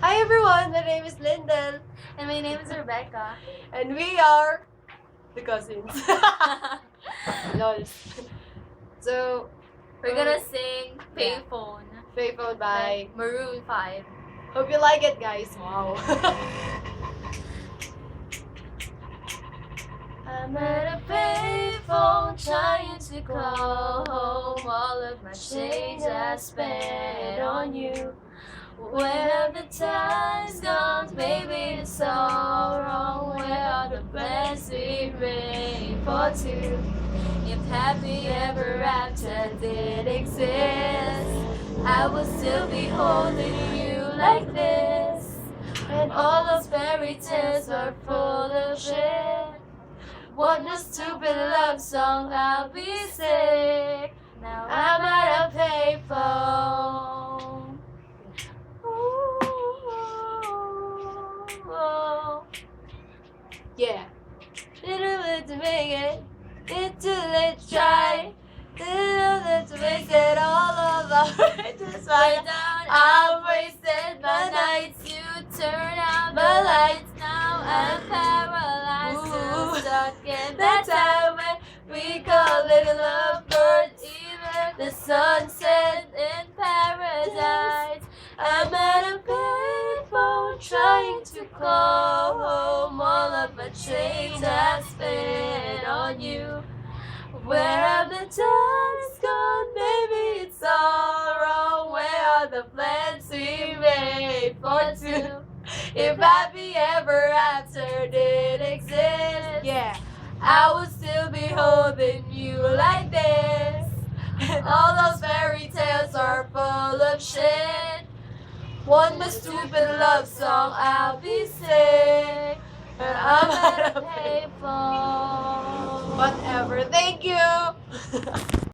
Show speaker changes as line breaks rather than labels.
Hi everyone, my name is Lyndell.
And my name is Rebekah.
And we are the cousins. Lol. So,
We're gonna sing Payphone
PAYPHONE by
Maroon5.
Hope you like it, guys. Wow.
I'm at a payphone trying to call home all of my change I spent on you. Where have the times gone? Maybe it's all wrong. Where are the plans we made for two? If happy ever after did exist, I would still be holding you like this. And all those fairy tales are full of shit. What a stupid love song, I'll be sick. Now I'm at a payphone.
Yeah.
Little bit to make it, little let's try. Little bit to make it all of our just right down. I've wasted my nights, you turn out the lights. Now I'm paralyzed, still stuck in that time when we call it a lovebird. Even the sunset in paradise. I'm at a payphone trying to call home all of my change I spent on you. Where have the times gone? Baby, it's all wrong. Where are the plans we made for two? If happy ever after did exist,
Yeah.
I would still be holding you like this. And all those fairy tales are full of shit. One more stupid love song, I'll be sick. And I'm at a payphone.
Whatever. Thank you.